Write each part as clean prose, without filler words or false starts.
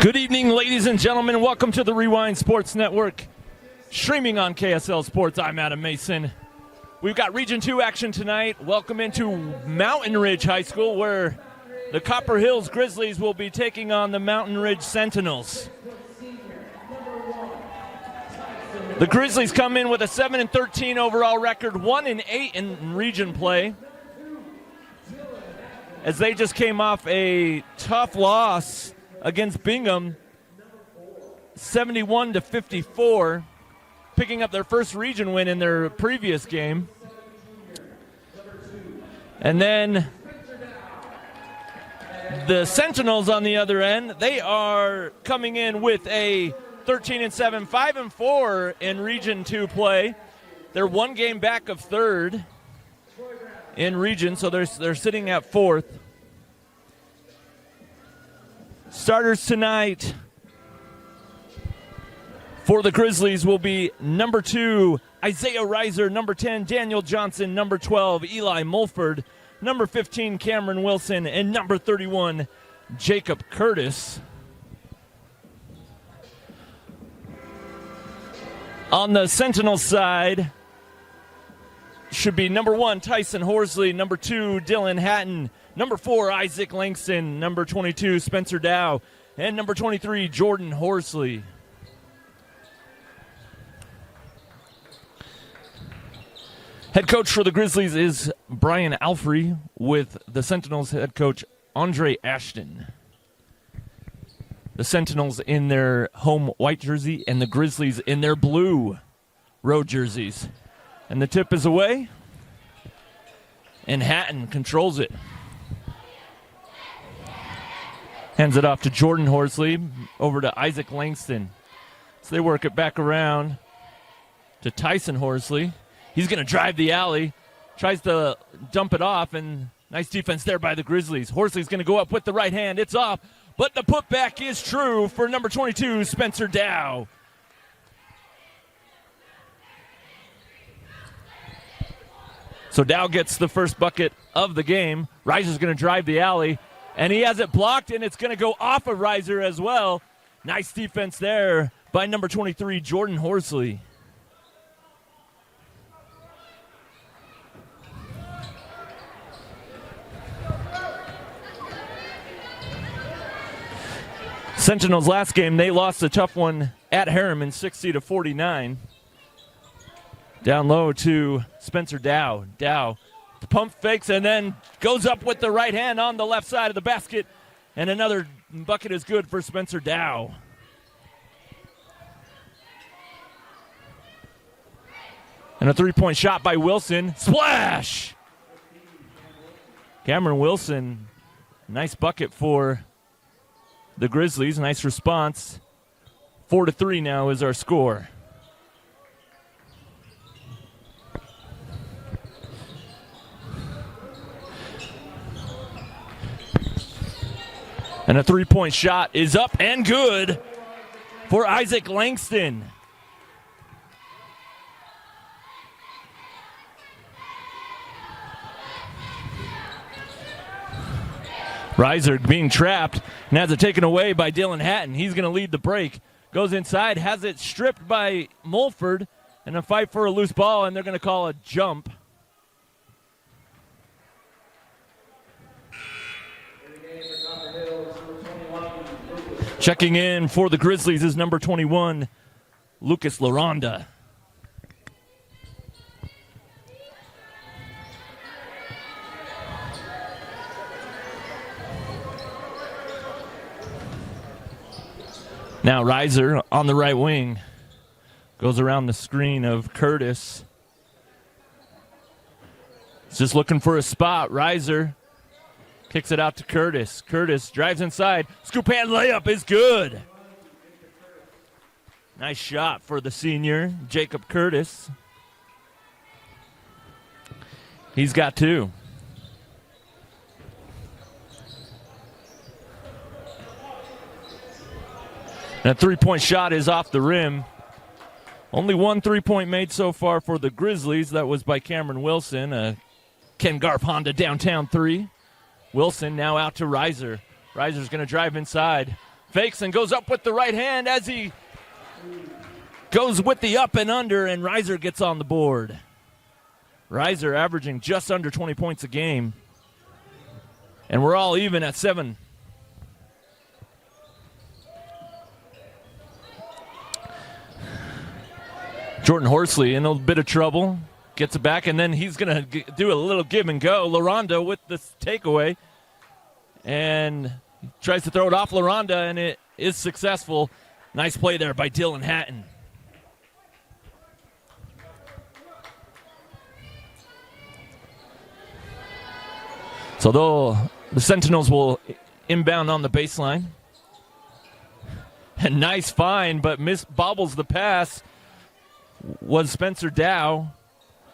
Good evening, ladies and gentlemen. Welcome to the Rewind Sports Network, streaming on KSL Sports. I'm Adam Mason. We've got Region 2 action tonight. Welcome into Mountain Ridge High School, where the Copper Hills Grizzlies will be taking on the Mountain Ridge Sentinels. The Grizzlies come in with a 7-13 overall record, 1-8 in region play, as they just came off a tough loss against Bingham, 71-54, picking up their first region win in their previous game. And then the Sentinels on the other end, they are coming in with a 13-7, 5-4 in Region 2 play. They're one game back of third in region, so they're sitting at fourth. Starters tonight for the Grizzlies will be number 2, Isaiah Reiser, number 10, Daniel Johnson, number 12, Eli Mulford, number 15, Cameron Wilson, and number 31, Jacob Curtis. On the Sentinel side should be number 1, Tyson Horsley, number 2, Dylan Hatton, number 4, Isaac Langston, number 22, Spencer Dow, and number 23, Jordan Horsley. Head coach for the Grizzlies is Brian Alfrey, with the Sentinels head coach Andre Ashton. The Sentinels in their home white jersey and the Grizzlies in their blue road jerseys. And the tip is away, and Hatton controls it. Hands it off to Jordan Horsley, over to Isaac Langston. So they work it back around to Tyson Horsley. He's going to drive the alley, tries to dump it off, and nice defense there by the Grizzlies. Horsley's going to go up with the right hand. It's off, but the putback is true for number 22, Spencer Dow. So Dow gets the first bucket of the game. Reiser's going to drive the alley, and he has it blocked, and it's going to go off of Reiser as well. Nice defense there by number 23, Jordan Horsley. Sentinels last game, they lost a tough one at Harriman, 60-49. Down low to Spencer Dow. Dow pump fakes and then goes up with the right hand on the left side of the basket. And another bucket is good for Spencer Dow. And a three-point shot by Wilson. Splash! Cameron Wilson, nice bucket for the Grizzlies. Nice response. 4-3 now is our score. And a three-point shot is up and good for Isaac Langston. Reiser being trapped and has it taken away by Dylan Hatton. He's going to lead the break. Goes inside, has it stripped by Mulford, and a fight for a loose ball, and they're going to call a jump. Checking in for the Grizzlies is number 21, Lucas Laronda. Now Reiser on the right wing. Goes around the screen of Curtis. He's just looking for a spot. Reiser kicks it out to Curtis. Curtis drives inside. Scoop hand layup is good. Nice shot for the senior, Jacob Curtis. He's got two. And a three-point shot is off the rim. Only one three-point made so far for the Grizzlies. That was by Cameron Wilson. A Ken Garf Honda downtown three. Wilson now out to Reiser. Reiser's going to drive inside. Fakes and goes up with the right hand as he goes with the up and under, and Reiser gets on the board. Reiser averaging just under 20 points a game. And we're all even at 7. Jordan Horsley in a bit of trouble. Gets it back, and then he's going to do a little give and go. LaRonda with the takeaway. And tries to throw it off LaRonda, and it is successful. Nice play there by Dylan Hatton. So the Sentinels will inbound on the baseline. And nice find, but bobbles the pass was Spencer Dow.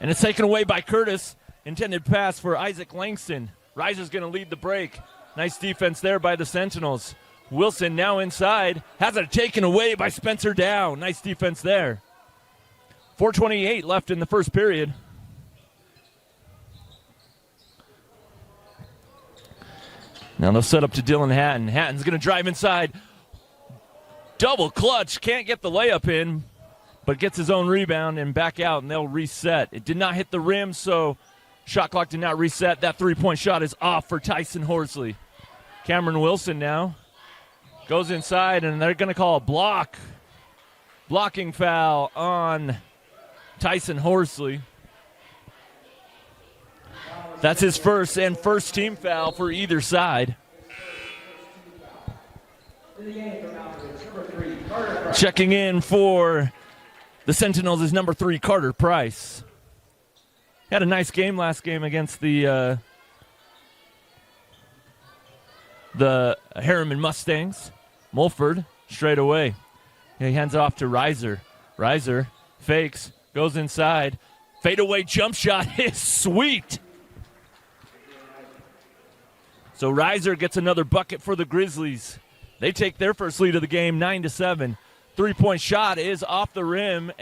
And it's taken away by Curtis. Intended pass for Isaac Langston. Reiser's going to lead the break. Nice defense there by the Sentinels. Wilson now inside. Has it taken away by Spencer Dow. Nice defense there. 4:28 left in the first period. Now they'll set up to Dylan Hatton. Hatton's going to drive inside. Double clutch. Can't get the layup in, but gets his own rebound and back out, and they'll reset. It did not hit the rim, so shot clock did not reset. That three-point shot is off for Tyson Horsley. Cameron Wilson now goes inside, and they're going to call a blocking foul on Tyson Horsley. That's his first team foul for either side. Checking in for the Sentinels is number 3, Carter Price. Had a nice game last game against the Harriman Mustangs. Mulford straight away. He hands it off to Reiser. Reiser fakes, goes inside. Fadeaway jump shot is sweet. So Reiser gets another bucket for the Grizzlies. They take their first lead of the game, 9-7. Three-point shot is off the rim,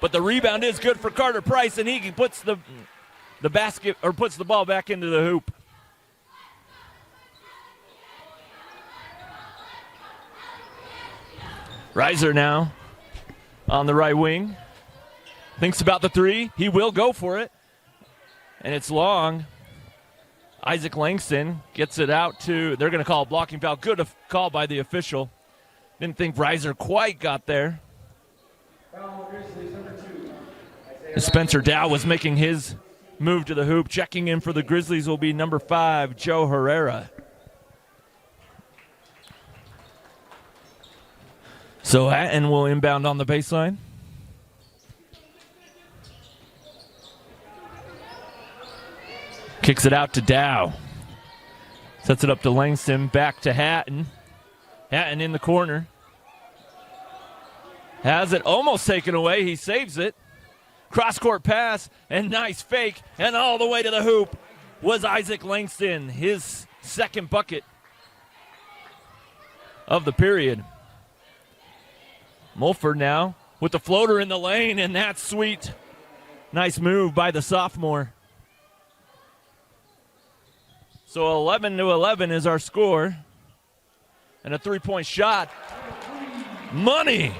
but the rebound is good for Carter Price, and he puts the basket or puts the ball back into the hoop. Reiser now on the right wing. Thinks about the three. He will go for it, and it's long. Isaac Langston gets it out to, they're going to call a blocking foul. Good call by the official. Didn't think Reiser quite got there. Spencer Dow was making his move to the hoop. Checking in for the Grizzlies will be number 5, Joe Herrera. So Hatton will inbound on the baseline. Kicks it out to Dow. Sets it up to Langston. Back to Hatton. Hatton in the corner. Has it almost taken away. He saves it. Cross-court pass and nice fake. And all the way to the hoop was Isaac Langston. His second bucket of the period. Mulford now with the floater in the lane, and that's sweet. Nice move by the sophomore. So 11-11 is our score. And a three-point shot. Money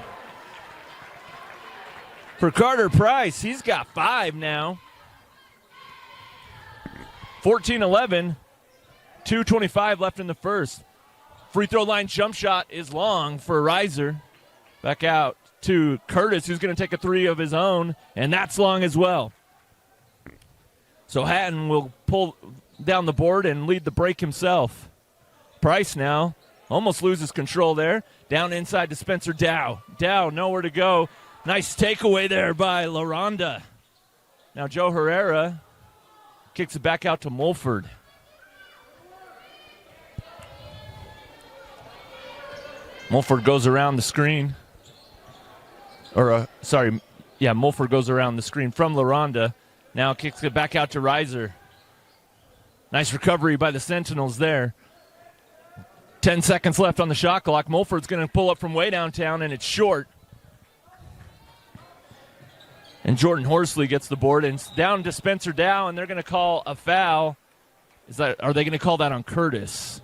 for Carter Price. He's got 5 now. 14-11. 2:25 left in the first. Free throw line jump shot is long for Reiser. Back out to Curtis, who's going to take a three of his own, and that's long as well. So Hatton will pull down the board and lead the break himself. Price now almost loses control there. Down inside to Spencer Dow. Dow nowhere to go. Nice takeaway there by LaRonda. Now Joe Herrera kicks it back out to Mulford. Mulford goes around the screen. Mulford goes around the screen from LaRonda. Now kicks it back out to Reiser. Nice recovery by the Sentinels there. 10 seconds left on the shot clock. Mulford's going to pull up from way downtown, and it's short. And Jordan Horsley gets the board, and it's down to Spencer Dow, and they're going to call a foul. Are they going to call that on Curtis?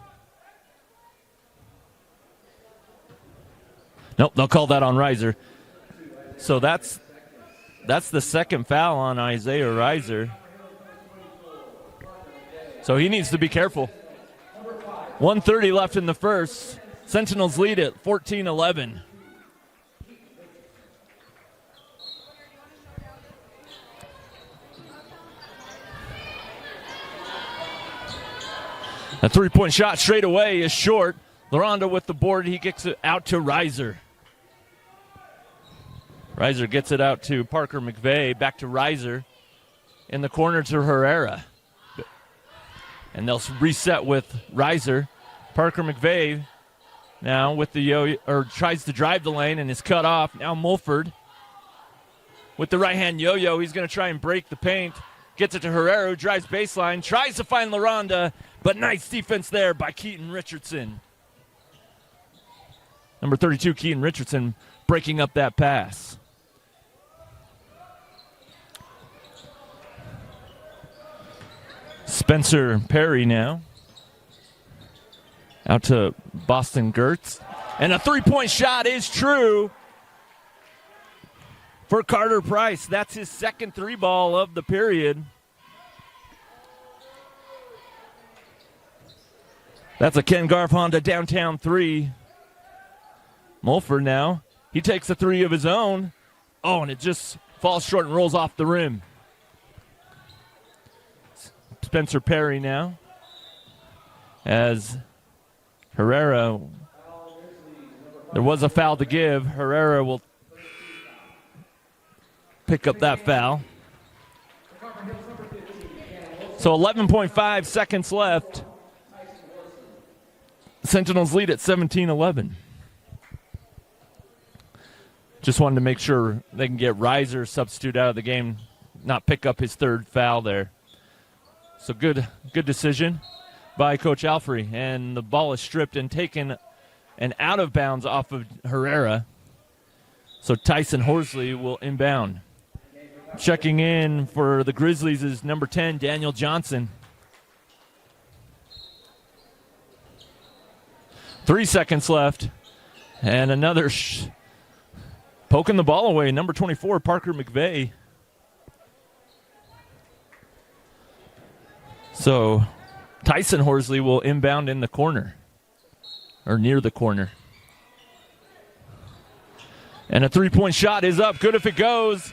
Nope, they'll call that on Reiser. So that's the second foul on Isaiah Reiser. So he needs to be careful. 1:30 left in the first. Sentinels lead it 14-11. A three-point shot straight away is short. LaRonda with the board. He kicks it out to Reiser. Reiser gets it out to Parker McVeigh. Back to Reiser. In the corner to Herrera. And they'll reset with Reiser. Parker McVeigh now with the yo-yo, or tries to drive the lane and is cut off. Now Mulford with the right-hand yo-yo. He's going to try and break the paint. Gets it to Herrera, who drives baseline. Tries to find LaRonda, but nice defense there by Keaton Richardson. Number 32, Keaton Richardson, breaking up that pass. Spencer Perry now. Out to Boston Gertz. And a three-point shot is true for Carter Price. That's his second three ball of the period. That's a Ken Garf Honda downtown three. Mulford now. He takes a three of his own. Oh, and it just falls short and rolls off the rim. Spencer Perry now. As Herrera, there was a foul to give. Herrera will pick up that foul. So 11.5 seconds left. Sentinels lead at 17-11. Just wanted to make sure they can get Reiser substitute out of the game, not pick up his third foul there. So good decision by Coach Alfrey. And the ball is stripped and taken and out of bounds off of Herrera. So Tyson Horsley will inbound. Checking in for the Grizzlies is number 10, Daniel Johnson. 3 seconds left. And another poking the ball away, number 24, Parker McVeigh. So Tyson Horsley will inbound in the corner, or near the corner. And a three-point shot is up. Good if it goes,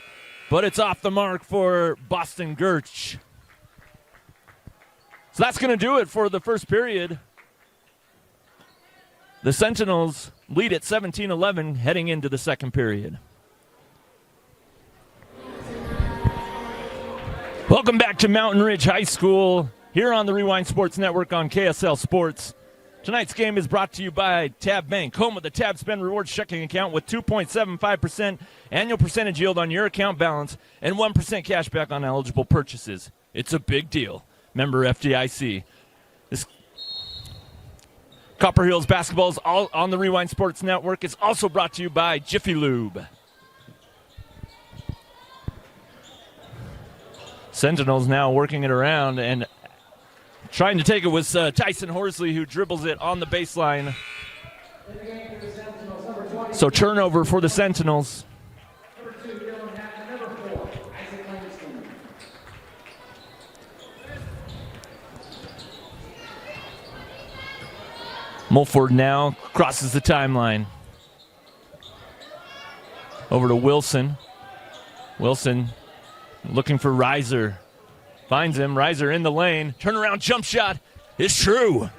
but it's off the mark for Boston Gertz. So that's going to do it for the first period. The Sentinels lead at 17-11 heading into the second period. Welcome back to Mountain Ridge High School here on the Rewind Sports Network on KSL Sports. Tonight's game is brought to you by Tab Bank, home of the Tab Spend Rewards checking account with 2.75% annual percentage yield on your account balance and 1% cash back on eligible purchases. It's a big deal. Member FDIC. This Copper Hills basketball is all on the Rewind Sports Network. It's also brought to you by Jiffy Lube. Sentinels now working it around and trying to take it with Tyson Horsley, who dribbles it on the baseline. So turnover for the Sentinels. Mulford now crosses the timeline. Over to Wilson. Wilson looking for Reiser. Finds him. Reiser in the lane. Turnaround jump shot is true.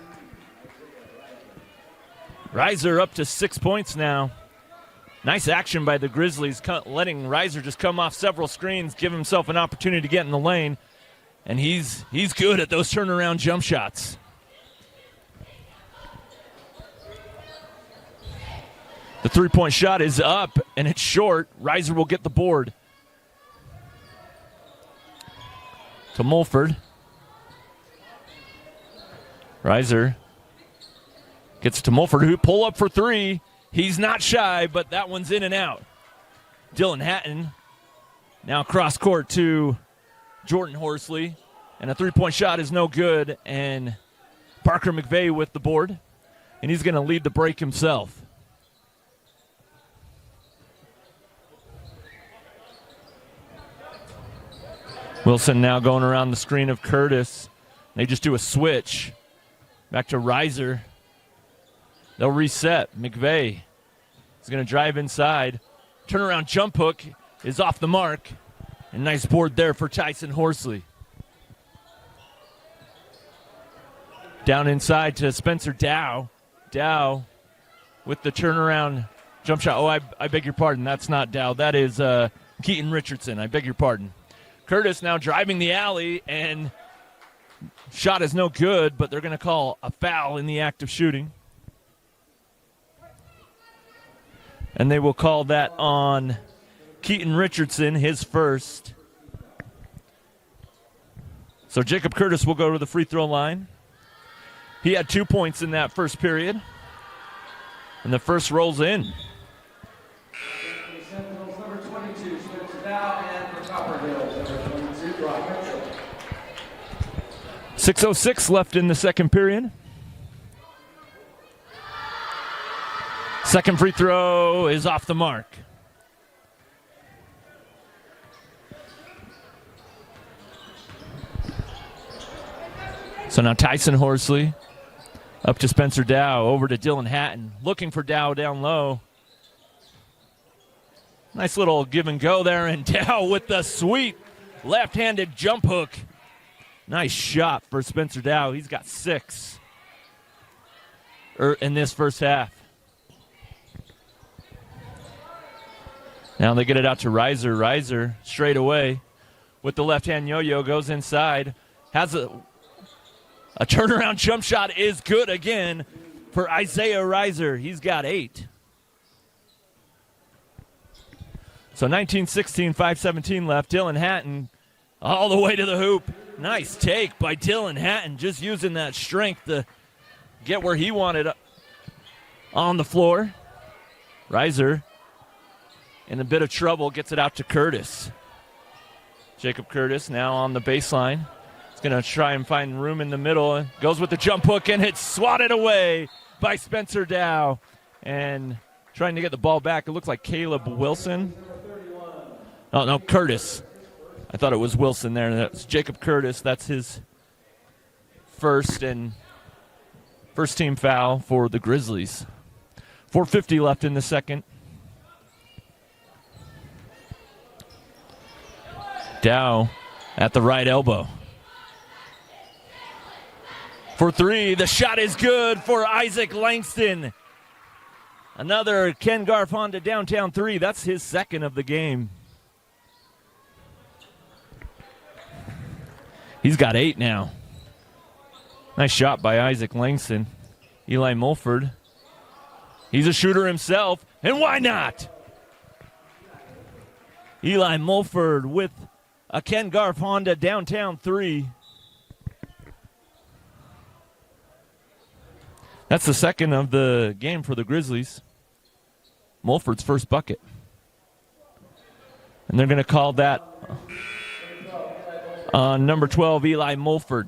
Reiser up to 6 points now. Nice action by the Grizzlies, letting Reiser just come off several screens, give himself an opportunity to get in the lane. And he's good at those turnaround jump shots. The three-point shot is up, and it's short. Reiser will get the board. To Mulford. Reiser gets to Mulford, who pull up for three. He's not shy, but that one's in and out. Dylan Hatton now cross court to Jordan Horsley, and a three-point shot is no good, and Parker McVeigh with the board, and he's going to lead the break himself. Wilson now going around the screen of Curtis. They just do a switch. Back to Reiser. They'll reset. McVeigh is going to drive inside. Turnaround jump hook is off the mark. And nice board there for Tyson Horsley. Down inside to Spencer Dow. Dow with the turnaround jump shot. Oh, I beg your pardon. That's not Dow. That is Keaton Richardson. I beg your pardon. Curtis now driving the alley, and shot is no good, but they're going to call a foul in the act of shooting. And they will call that on Keaton Richardson, his first. So Jacob Curtis will go to the free throw line. He had 2 points in that first period. And the first rolls in. Sentinels number 22, Spencer Dow, and for Copper Hills, number 22, Brock Mitchell. 6:06 left in the second period. Second free throw is off the mark. So now Tyson Horsley up to Spencer Dow, over to Dylan Hatton, looking for Dow down low. Nice little give and go there, and Dow with the sweet left-handed jump hook. Nice shot for Spencer Dow. He's got 6 in this first half. Now they get it out to Reiser. Reiser straight away with the left-hand yo-yo, goes inside. Has a turnaround jump shot, is good again for Isaiah Reiser. He's got 8. So 19-16, 5:17 left. Dylan Hatton all the way to the hoop. Nice take by Dylan Hatton, just using that strength to get where he wanted on the floor. Reiser in a bit of trouble, gets it out to Curtis. Jacob Curtis now on the baseline. He's going to try and find room in the middle. Goes with the jump hook, and it's swatted away by Spencer Dow. And trying to get the ball back, it looks like Caleb Wilson. Oh, no, Curtis. I thought it was Wilson there. That's Jacob Curtis. That's his first team foul for the Grizzlies. 4:50 left in the second. Dow at the right elbow. For 3, the shot is good for Isaac Langston. Another Ken Garf Honda downtown 3. That's his second of the game. He's got 8 now. Nice shot by Isaac Langston. Eli Mulford. He's a shooter himself, and why not? Eli Mulford with a Ken Garf Honda downtown 3. That's the second of the game for the Grizzlies. Mulford's first bucket. And they're going to call that number 12, Eli Mulford.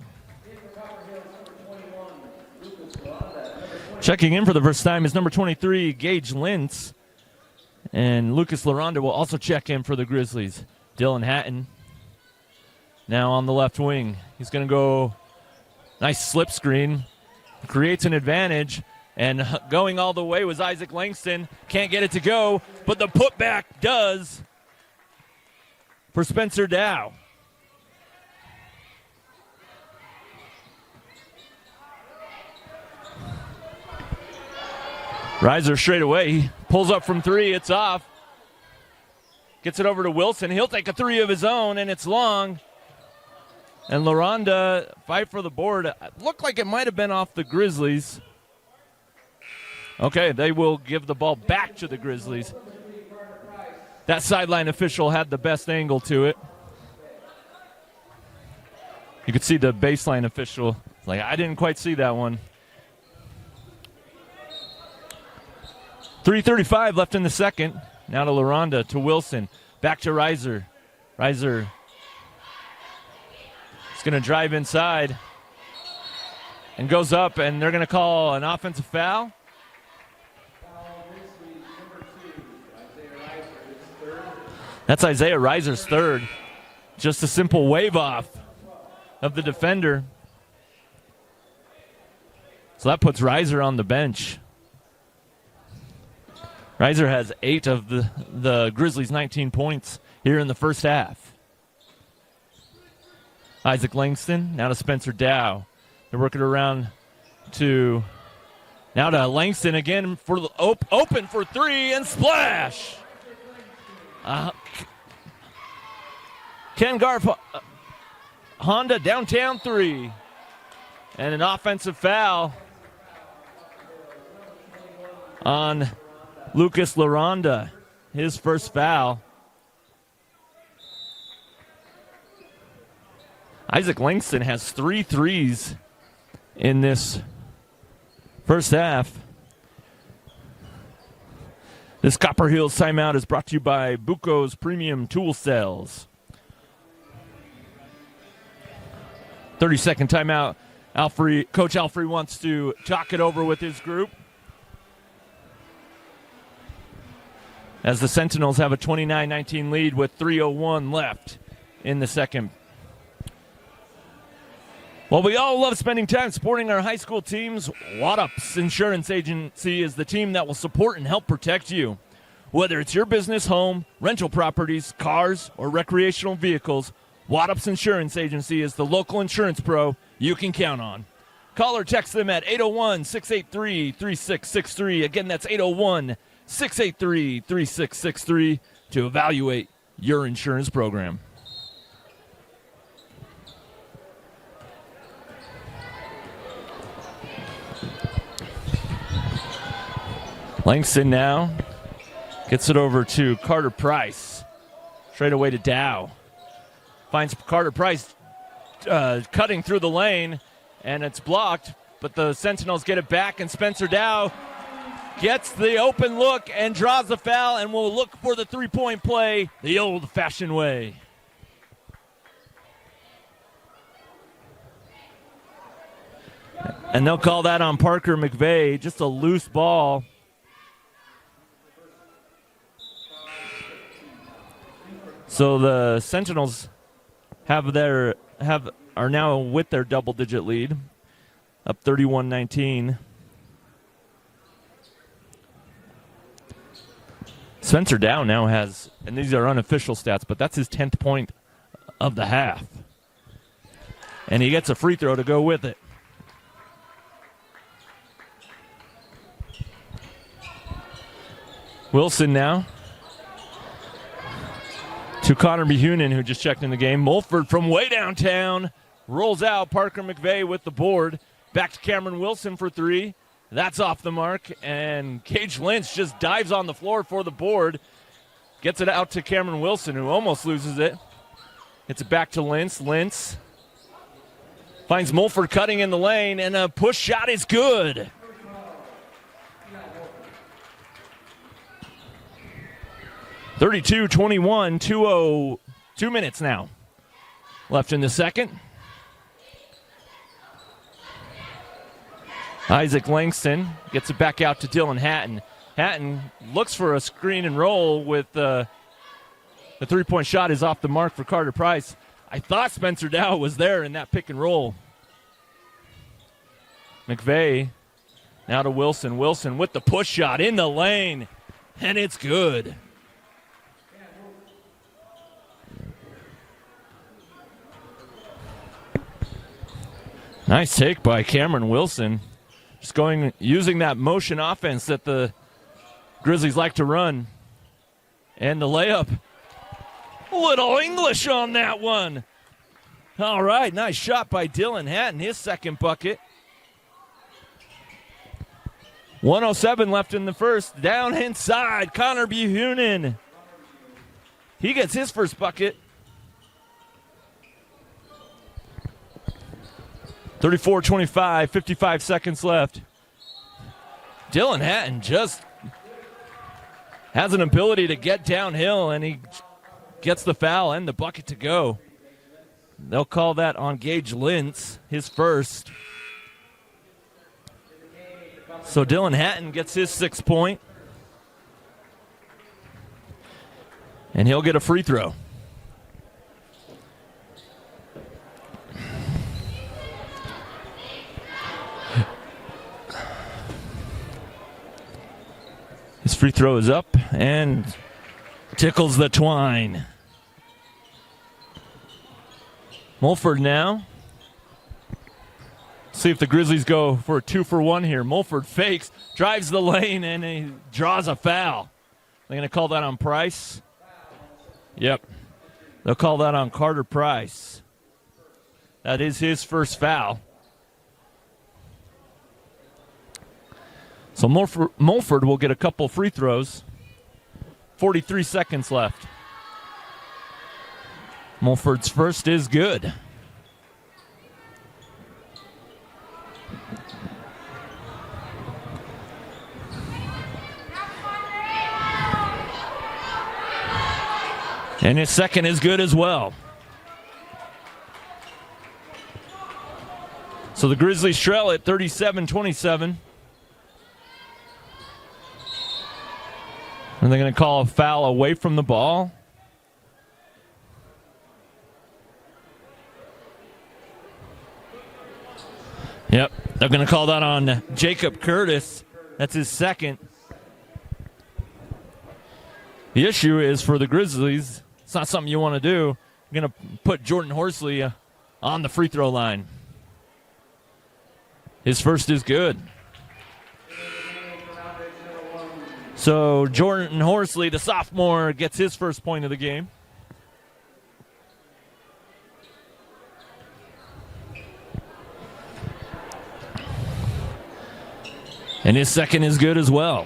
Checking in for the first time is number 23, Gage Lintz. And Lucas Laronda will also check in for the Grizzlies. Dylan Hatton now on the left wing. He's going to go nice slip screen. Creates an advantage. And going all the way was Isaac Langston. Can't get it to go, but the putback does for Spencer Dow. Reiser straight away. He pulls up from 3. It's off. Gets it over to Wilson. He'll take a 3 of his own, and it's long. And LaRonda fight for the board. It looked like it might have been off the Grizzlies. Okay, they will give the ball back to the Grizzlies. That sideline official had the best angle to it. You could see the baseline official. Like, I didn't quite see that one. 3:35 left in the second. Now to LaRonda, to Wilson. Back to Reiser. Reiser is going to drive inside and goes up, and they're going to call an offensive foul. That's Isaiah Reiser's third. Just a simple wave off of the defender. So that puts Reiser on the bench. Reiser has 8 of the Grizzlies' 19 points here in the first half. Isaac Langston, now to Spencer Dow. They're working around to Langston again for the open for 3 and splash. Ken Garf, Honda downtown 3. And an offensive foul on Lucas LaRonda, his first foul. Isaac Langston has 3 threes in this first half. This Copper Hills timeout is brought to you by Buco's Premium Tool Sales. 30-second timeout. Coach Alfrey wants to talk it over with his group as the Sentinels have a 29-19 lead with 3:01 left in the second. Well, we all love spending time supporting our high school teams. Waddups Insurance Agency is the team that will support and help protect you. Whether it's your business, home, rental properties, cars, or recreational vehicles, Waddups Insurance Agency is the local insurance pro you can count on. Call or text them at 801-683-3663. Again, that's 801-683-3663 to evaluate your insurance program. Langston now gets it over to Carter Price. Straight away to Dow. Finds Carter Price cutting through the lane, and it's blocked, but the Sentinels get it back, and Spencer Dow gets the open look and draws the foul, and will look for the three-point play the old-fashioned way. And they'll call that on Parker McVeigh, just a loose ball. So the Sentinels are now with their double-digit lead, up 31-19. Spencer Dow now has, and these are unofficial stats, but that's his 10th point of the half. And he gets a free throw to go with it. Wilson now to Connor Behunin, who just checked in the game. Mulford from way downtown rolls out. Parker McVeigh with the board. Back to Cameron Wilson for 3. That's off the mark. And Gage Lynch just dives on the floor for the board. Gets it out to Cameron Wilson, who almost loses it. Gets it back to Lentz. Lentz finds Mulford cutting in the lane, and a push shot is good. (32-21), 2 minutes now left in the second. Isaac Langston gets it back out to Dylan Hatton. Hatton looks for a screen and roll with the three-point shot is off the mark for Carter Price. I thought Spencer Dow was there in that pick and roll. McVeigh now to Wilson. Wilson with the push shot in the lane, and it's good. Nice take by Cameron Wilson. Just using that motion offense that the Grizzlies like to run. And the layup. Little English on that one. All right, nice shot by Dylan Hatton, his second bucket. 1:07 left in the first. Down inside, Connor Behunin. He gets his first bucket. 34-25, 55 seconds left. Dylan Hatton just has an ability to get downhill, and he gets the foul and the bucket to go. They'll call that on Gage Lentz, his first. So Dylan Hatton gets his 6th point, and he'll get a free throw. His free throw is up and tickles the twine. Mulford now. See if the Grizzlies go for a 2-for-1 here. Mulford fakes, drives the lane, and he draws a foul. They're going to call that on Price. Yep. They'll call that on Carter Price. That is his first foul. So Mulford will get a couple free throws. 43 seconds left. Mulford's first is good. And his second is good as well. So the Grizzlies trail at 37-27. And they're going to call a foul away from the ball. Yep, they're going to call that on Jacob Curtis. That's his second. The issue is for the Grizzlies, it's not something you want to do. You're going to put Jordan Horsley on the free throw line. His first is good. So Jordan Horsley, the sophomore, gets his first point of the game. And his second is good as well.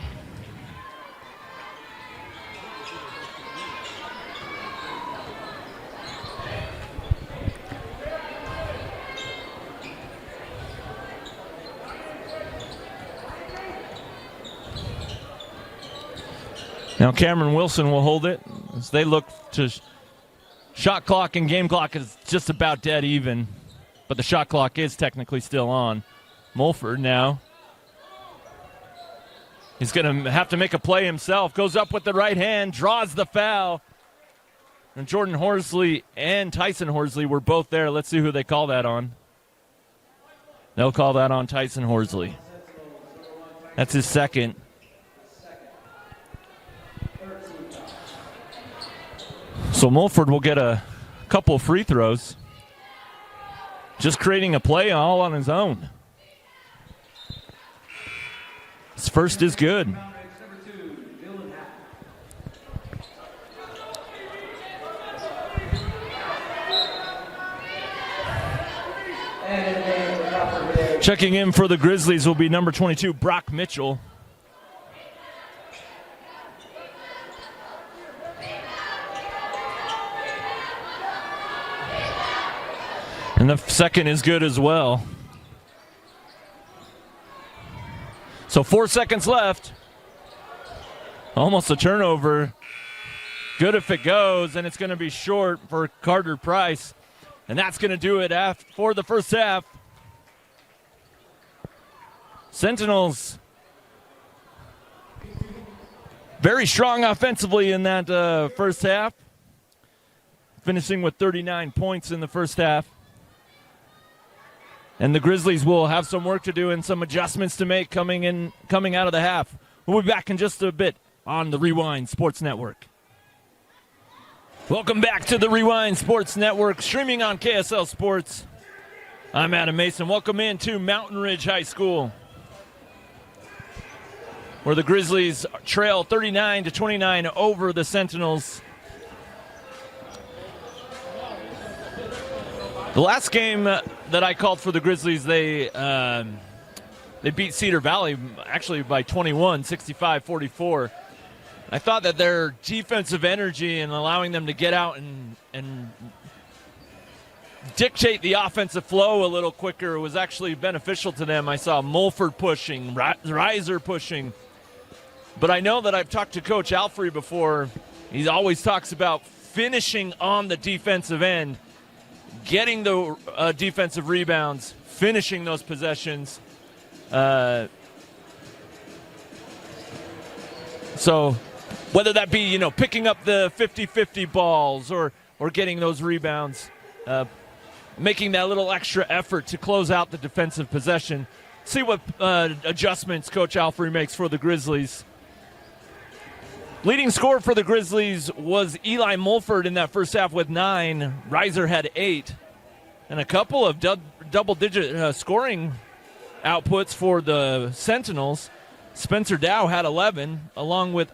Now Cameron Wilson will hold it as they look to shot clock and game clock is just about dead even, but the shot clock is technically still on. Mulford now. He's going to have to make a play himself. Goes up with the right hand, draws the foul. And Jordan Horsley and Tyson Horsley were both there. Let's see who they call that on. They'll call that on Tyson Horsley. That's his second. So Mulford will get a couple free throws. Just creating a play all on his own. His first is good. Checking in for the Grizzlies will be number 22, Brock Mitchell. And the second is good as well. So 4 seconds left. Almost a turnover. Good if it goes, and it's going to be short for Carter Price. And that's going to do it for the first half. Sentinels very strong offensively in that first half. Finishing with 39 points in the first half. And the Grizzlies will have some work to do and some adjustments to make coming out of the half. We'll be back in just a bit on the Rewind Sports Network. Welcome back to the Rewind Sports Network, streaming on KSL Sports. I'm Adam Mason. Welcome in to Mountain Ridge High School, where the Grizzlies trail 39-29 over the Sentinels. The last game that I called for the Grizzlies, they beat Cedar Valley actually by 21, 65-44. I thought that their defensive energy and allowing them to get out and dictate the offensive flow a little quicker was actually beneficial to them. I saw Mulford pushing, Reiser pushing. But I know that I've talked to Coach Alfrey before. He always talks about finishing on the defensive end, getting the defensive rebounds, finishing those possessions. So whether that be, picking up the 50-50 balls or getting those rebounds, making that little extra effort to close out the defensive possession. See what adjustments Coach Alfrey makes for the Grizzlies. Leading scorer for the Grizzlies was Eli Mulford in that first half with 9. Reiser had 8. And a couple of double-digit scoring outputs for the Sentinels. Spencer Dow had 11, along with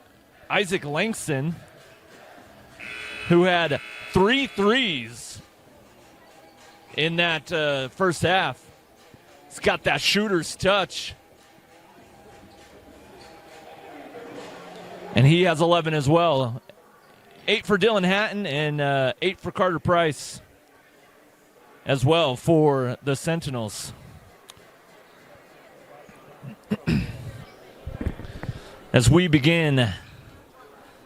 Isaac Langston, who had 3 threes in that first half. He's got that shooter's touch. And he has 11 as well. 8 for Dylan Hatton and 8 for Carter Price as well for the Sentinels. As we begin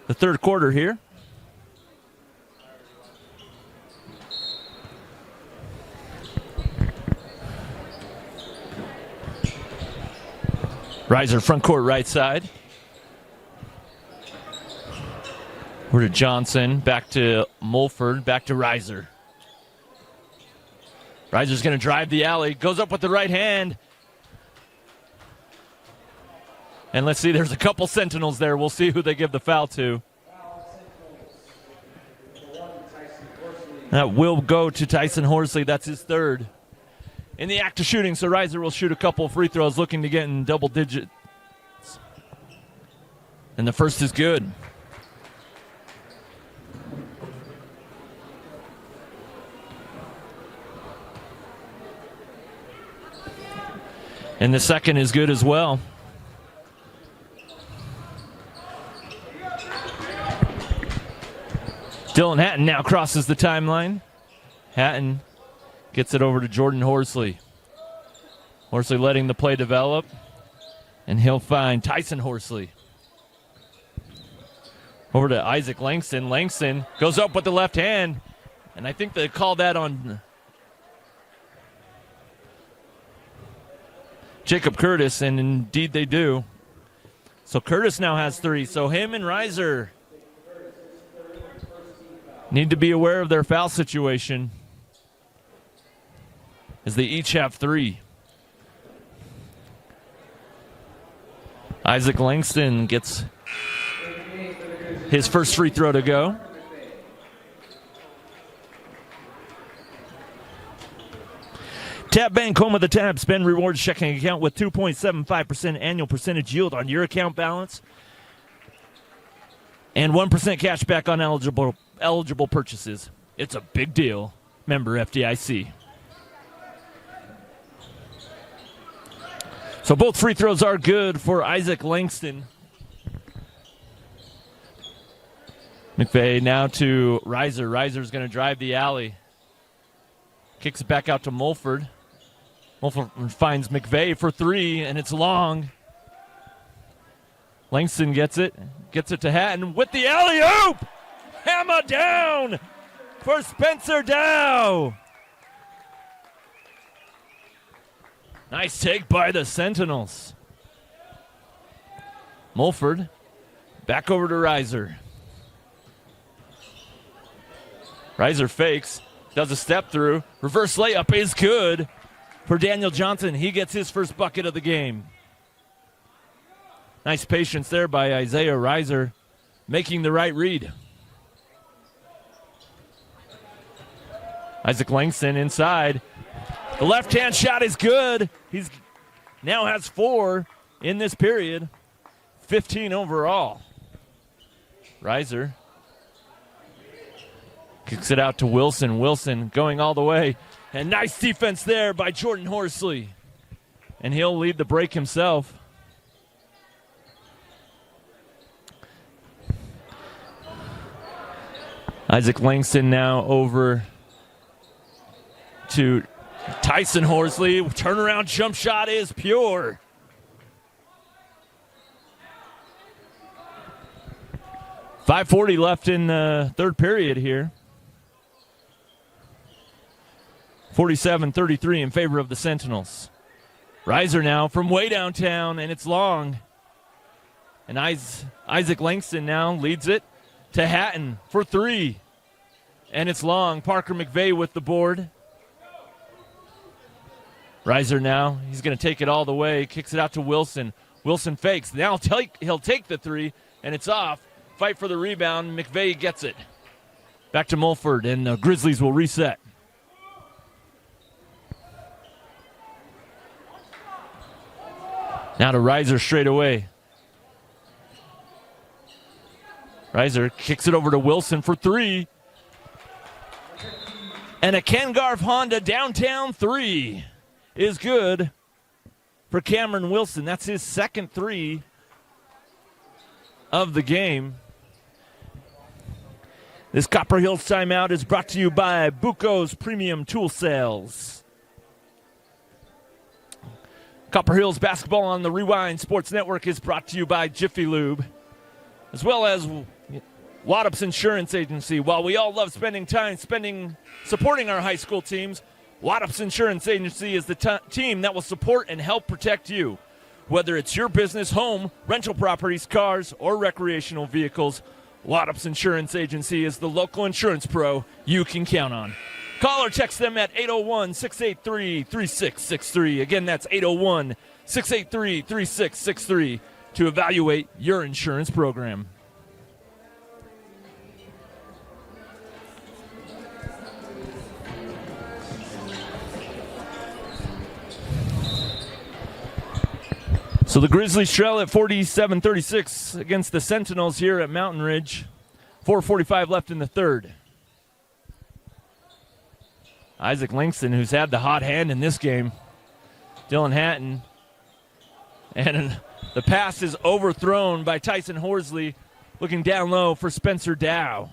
the third quarter here. Reiser front court right side. Over to Johnson, back to Mulford, back to Reiser. Reiser's going to drive the alley, goes up with the right hand. And let's see, there's a couple Sentinels there. We'll see who they give the foul to. That will go to Tyson Horsley. That's his third. In the act of shooting, so Reiser will shoot a couple free throws, looking to get in double digits. And the first is good. And the second is good as well. Dylan Hatton now crosses the timeline. Hatton gets it over to Jordan Horsley. Horsley letting the play develop. And he'll find Tyson Horsley. Over to Isaac Langston. Langston goes up with the left hand. And I think they call that on Jacob Curtis, and indeed they do. So Curtis now has 3. So him and Reiser need to be aware of their foul situation as they each have 3. Isaac Langston gets his first free throw to go. Tap Bank, home of the tab. Spend rewards checking account with 2.75% annual percentage yield on your account balance and 1% cash back on eligible purchases. It's a big deal. Member FDIC. So both free throws are good for Isaac Langston. McVeigh now to Reiser. Reiser's going to drive the alley. Kicks it back out to Mulford. Mulford finds McVeigh for 3, and it's long. Langston gets it to Hatton with the alley-oop! Hammer down for Spencer Dow. Nice take by the Sentinels. Mulford back over to Reiser. Reiser fakes, does a step through. Reverse layup is good for Daniel Johnson. He gets his first bucket of the game. Nice patience there by Isaiah Reiser, making the right read. Isaac Langston inside. The left-hand shot is good. He's now has 4 in this period. 15 overall. Reiser kicks it out to Wilson. Wilson going all the way. And nice defense there by Jordan Horsley. And he'll lead the break himself. Isaac Langston now over to Tyson Horsley. Turnaround jump shot is pure. .540 left in the third period here. 47-33 in favor of the Sentinels. Reiser now from way downtown, and it's long. And Isaac Langston now leads it to Hatton for 3. And it's long. Parker McVeigh with the board. Reiser now, he's going to take it all the way. Kicks it out to Wilson. Wilson fakes. Now he'll take the 3, and it's off. fight for the rebound. McVeigh gets it. Back to Mulford, and the Grizzlies will reset. Now to Reiser straight away. Reiser kicks it over to Wilson for three. And a Ken Garff Honda downtown three is good for Cameron Wilson. That's his second three of the game. This Copper Hills timeout is brought to you by Buco's Premium Tool Sales. Copper Hills basketball on the Rewind Sports Network is brought to you by Jiffy Lube, as well as Waddup's Insurance Agency. While we all love spending time supporting our high school teams, Waddup's Insurance Agency is the team that will support and help protect you. Whether it's your business, home, rental properties, cars, or recreational vehicles, Waddup's Insurance Agency is the local insurance pro you can count on. Call or text them at 801-683-3663. Again, that's 801-683-3663 to evaluate your insurance program. So the Grizzlies trail at 47-36 against the Sentinels here at Mountain Ridge. 4:45 left in the third. Isaac Langston, who's had the hot hand in this game. Dylan Hatton. And the pass is overthrown by Tyson Horsley, looking down low for Spencer Dow.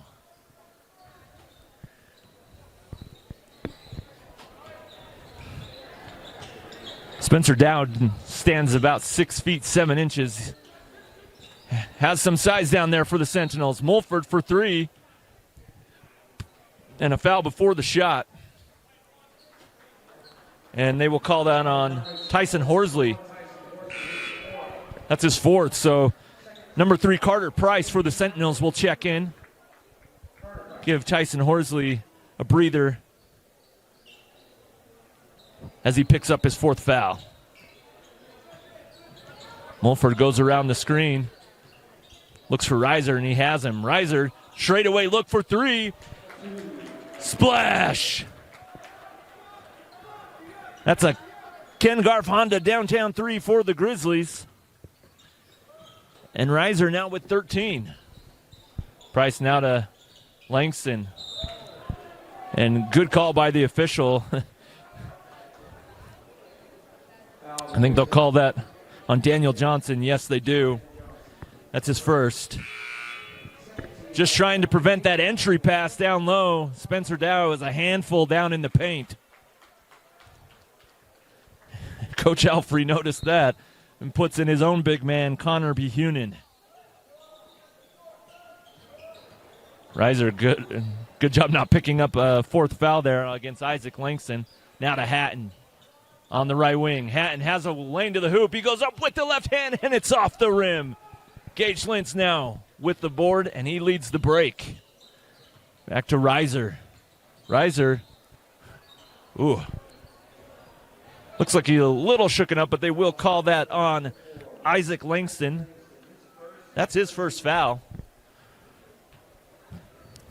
Spencer Dowd stands about 6 feet 7 inches. Has some size down there for the Sentinels. Mulford for three. And a foul before the shot. And they will call that on Tyson Horsley. That's his fourth. So number 3, Carter Price for the Sentinels will check in. Give Tyson Horsley a breather as he picks up his fourth foul. Mulford goes around the screen. Looks for Reiser, and he has him. Reiser, straight away, look for three. Splash! That's a Ken Garff Honda downtown three for the Grizzlies. And Reiser now with 13. Price now to Langston. And good call by the official. I think they'll call that on Daniel Johnson. Yes, they do. That's his first. Just trying to prevent that entry pass down low. Spencer Dow is a handful down in the paint. Coach Alfrey noticed that and puts in his own big man, Connor Behunin. Reiser, good job not picking up a fourth foul there against Isaac Langston. Now to Hatton on the right wing. Hatton has a lane to the hoop. He goes up with the left hand, and it's off the rim. Gage Lentz now with the board, and he leads the break. Back to Reiser. Reiser, ooh. Looks like he's a little shooken up, but they will call that on Isaac Langston. That's his first foul.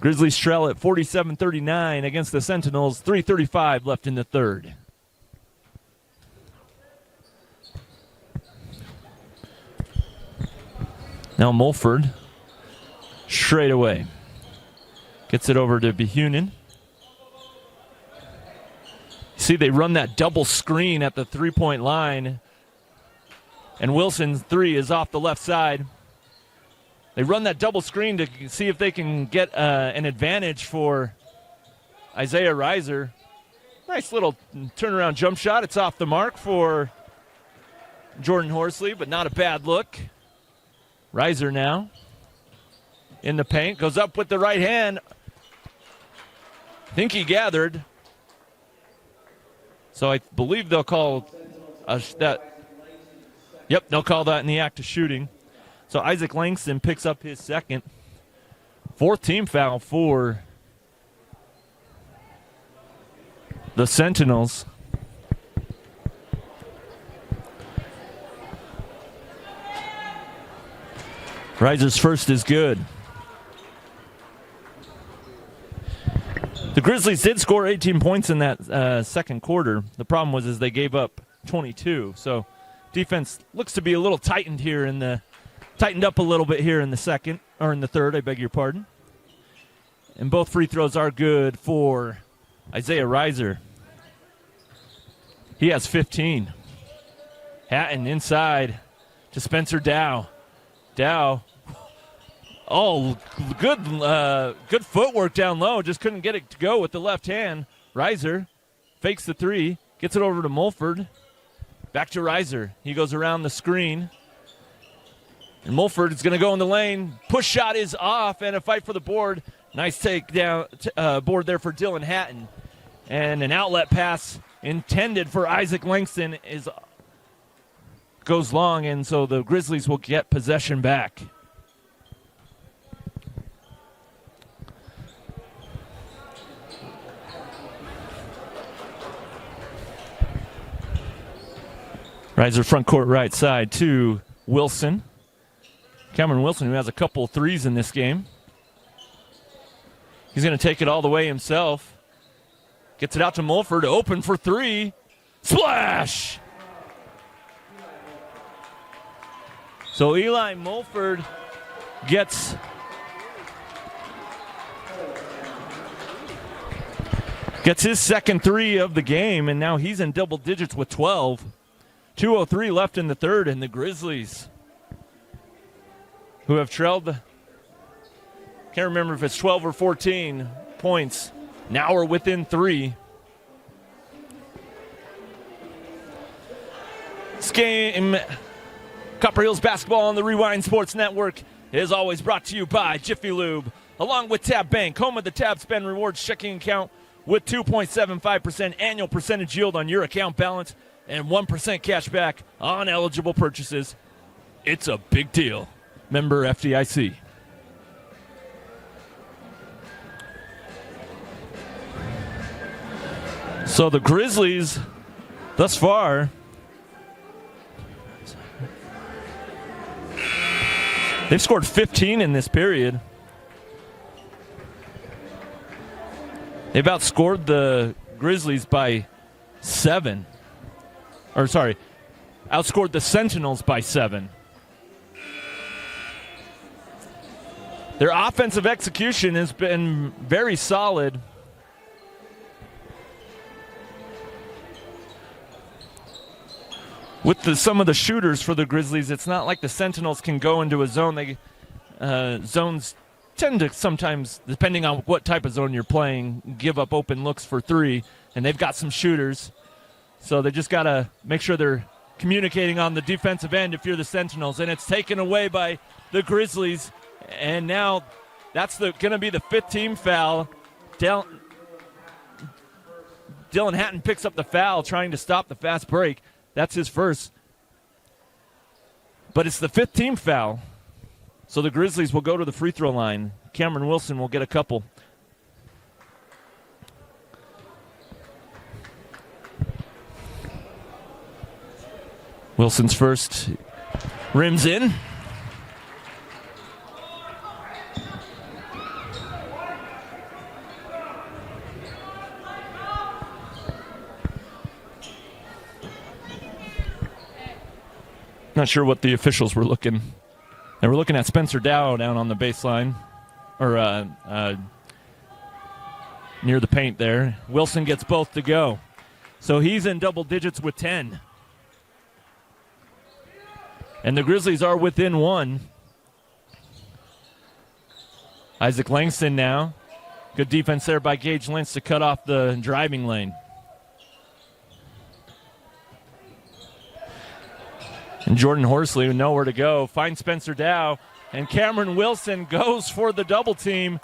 Grizzlies trail at 47-39 against the Sentinels. 3:35 left in the third. Now Mulford, straight away. Gets it over to Behunin. See, they run that double screen at the three-point line. And Wilson's three is off the left side. They run that double screen to see if they can get an advantage for Isaiah Reiser. Nice little turnaround jump shot. It's off the mark for Jordan Horsley, but not a bad look. Reiser now in the paint. Goes up with the right hand. I think he gathered. So I believe they'll call that. Yep, they'll call that in the act of shooting. So Isaac Langston picks up his second. Fourth team foul for the Sentinels. Reiser's first is good. Grizzlies did score 18 points in that second quarter. The problem was they gave up 22. So defense looks to be a little tightened up a little bit here in the third, I beg your pardon. And both free throws are good for Isaiah Reiser. He has 15. Hatton inside to Spencer Dow. Dow, good footwork down low. Just couldn't get it to go with the left hand. Reiser fakes the three, gets it over to Mulford. Back to Reiser. He goes around the screen. And Mulford is going to go in the lane. Push shot is off, and a fight for the board. Nice takedown board there for Dylan Hatton. And an outlet pass intended for Isaac Langston goes long, and so the Grizzlies will get possession back. Reiser front court right side to Wilson. Cameron Wilson, who has a couple threes in this game. He's going to take it all the way himself. Gets it out to Mulford, open for three. Splash! So Eli Mulford gets his second three of the game, and now he's in double digits with 12. 2:03 left in the third, and the Grizzlies, who have trailed, can't remember if it's 12 or 14 points, now are within three. This game, Copper Hills basketball on the Rewind Sports Network, is always brought to you by Jiffy Lube, along with Tab Bank, home of the Tab Spend Rewards checking account with 2.75% annual percentage yield on your account balance and 1% cash back on eligible purchases. It's a big deal. Member FDIC. So the Grizzlies, thus far, they've scored 15 in this period. They've outscored the Grizzlies by 7. Outscored the Sentinels by 7. Their offensive execution has been very solid. With some of the shooters for the Grizzlies, it's not like the Sentinels can go into a zone. Zones tend to sometimes, depending on what type of zone you're playing, give up open looks for three, and they've got some shooters. So they just got to make sure they're communicating on the defensive end if you're the Sentinels, and it's taken away by the Grizzlies. And now that's going to be the fifth team foul. Dylan Hatton picks up the foul, trying to stop the fast break. That's his first. But it's the fifth team foul. So the Grizzlies will go to the free throw line. Cameron Wilson will get a couple. Wilson's first rims in. Not sure what the officials were looking. They were looking at Spencer Dow down on the baseline, or near the paint there. Wilson gets both to go. So he's in double digits with 10. And the Grizzlies are within 1. Isaac Langston now. Good defense there by Gage Lentz to cut off the driving lane. And Jordan Horsley, nowhere to go, finds Spencer Dow. And Cameron Wilson goes for the double team.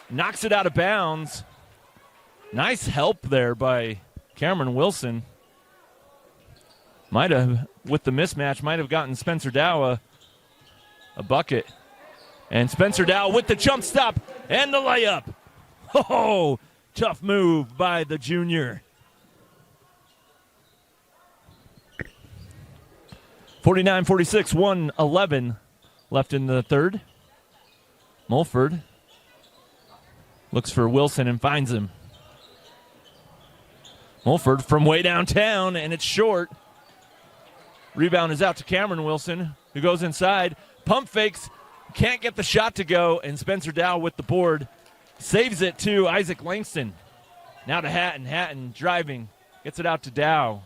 Knocks it out of bounds. Nice help there by Cameron Wilson. Might have, with the mismatch, might have gotten Spencer Dow a bucket. And Spencer Dow with the jump stop and the layup. Oh, tough move by the junior. 49-46, 1:11 left in the third. Mulford looks for Wilson and finds him. Mulford from way downtown, and it's short. Rebound is out to Cameron Wilson, who goes inside. Pump fakes, can't get the shot to go, and Spencer Dow with the board. Saves it to Isaac Langston. Now to Hatton. Hatton driving, gets it out to Dow.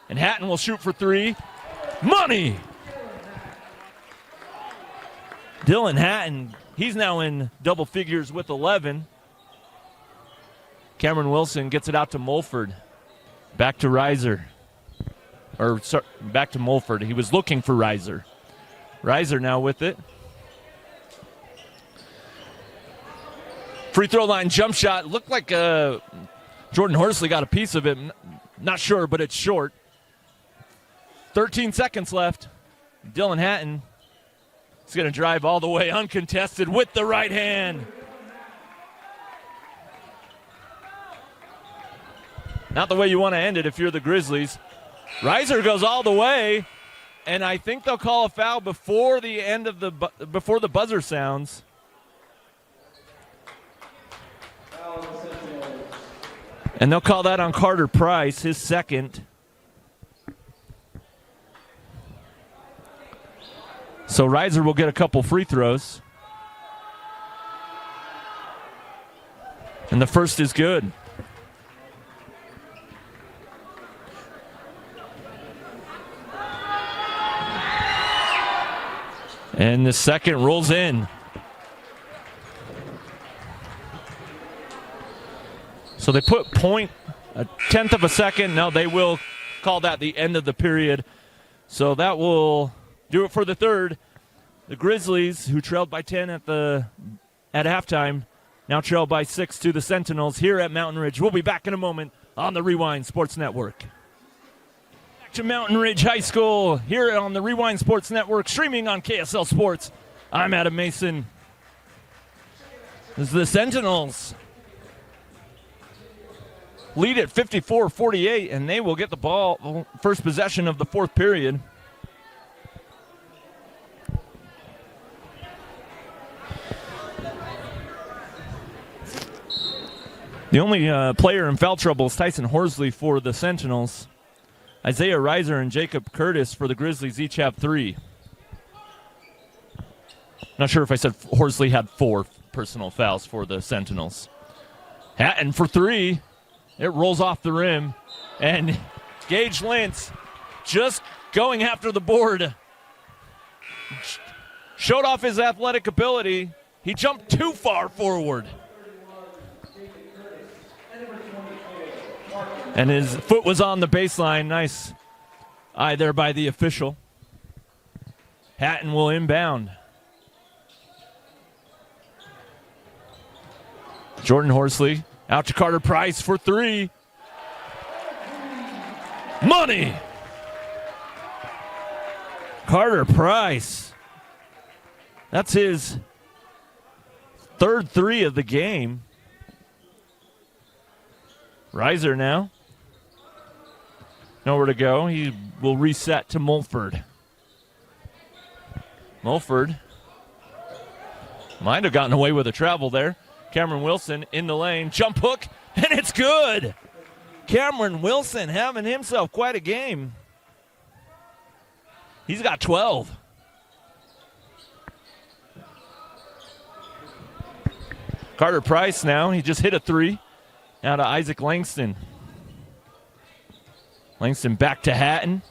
And Hatton will shoot for three. Money! Dylan Hatton, he's now in double figures with 11. Cameron Wilson gets it out to Mulford. Back to Reiser. Or sorry, back to Mulford. He was looking for Reiser. Reiser now with it. Free throw line jump shot. Looked like Jordan Horsley got a piece of it. Not sure, but it's short. 13 seconds left. Dylan Hatton is going to drive all the way uncontested with the right hand. Not the way you want to end it if you're the Grizzlies. Reiser goes all the way, and I think they'll call a foul before the end of before the buzzer sounds. And they'll call that on Carter Price, his second. So Reiser will get a couple free throws. And the first is good. And the second rolls in. So they put point a tenth of a second. No, they will call that the end of the period. So that will do it for the third. The Grizzlies, who trailed by 10 at halftime, now trail by 6 to the Sentinels here at Mountain Ridge. We'll be back in a moment on the Rewind Sports Network. To Mountain Ridge High School here on the Rewind Sports Network, streaming on KSL Sports. I'm Adam Mason. This is the Sentinels. Lead at 54-48, and they will get the ball first possession of the fourth period. The only player in foul trouble is Tyson Horsley for the Sentinels. Isaiah Reiser and Jacob Curtis for the Grizzlies each have 3. Not sure if I said Horsley had 4 personal fouls for the Sentinels. Hatton for 3. It rolls off the rim. And Gage Lentz just going after the board. Showed off his athletic ability. He jumped too far forward. And his foot was on the baseline. Nice eye there by the official. Hatton will inbound. Jordan Horsley out to Carter Price for 3. Money! Carter Price. That's his third 3 of the game. Reiser now. Nowhere to go. He will reset to Mulford. Mulford might have gotten away with a travel there. Cameron Wilson in the lane. Jump hook, and it's good. Cameron Wilson having himself quite a game. He's got 12. Carter Price now. He just hit a 3. Now to Isaac Langston. Langston back to Hatton.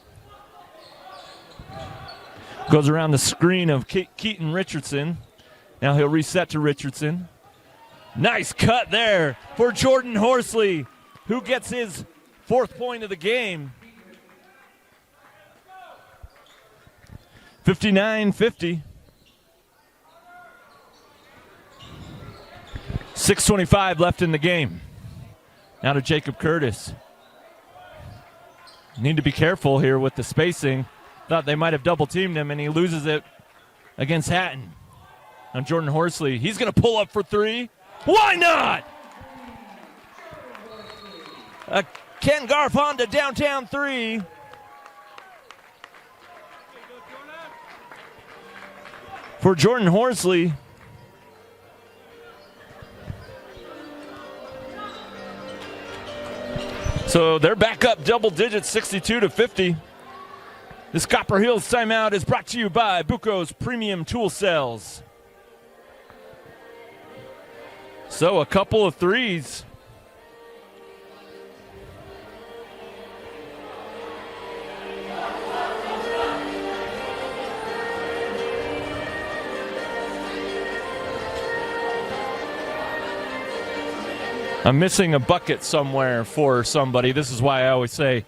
Goes around the screen of Keaton Richardson. Now he'll reset to Richardson. Nice cut there for Jordan Horsley, who gets his 4th point of the game. 59-50. 6:25 left in the game. Now to Jacob Curtis. Need to be careful here with the spacing. Thought they might have double teamed him, and he loses it against Hatton. Now Jordan Horsley, he's going to pull up for 3. Why not? Ken Garfon to downtown 3. For Jordan Horsley. So they're back up double digits, 62-50. This Copper Hills timeout is brought to you by Buco's Premium Tool Cells. So a couple of threes. I'm missing a bucket somewhere for somebody. This is why I always say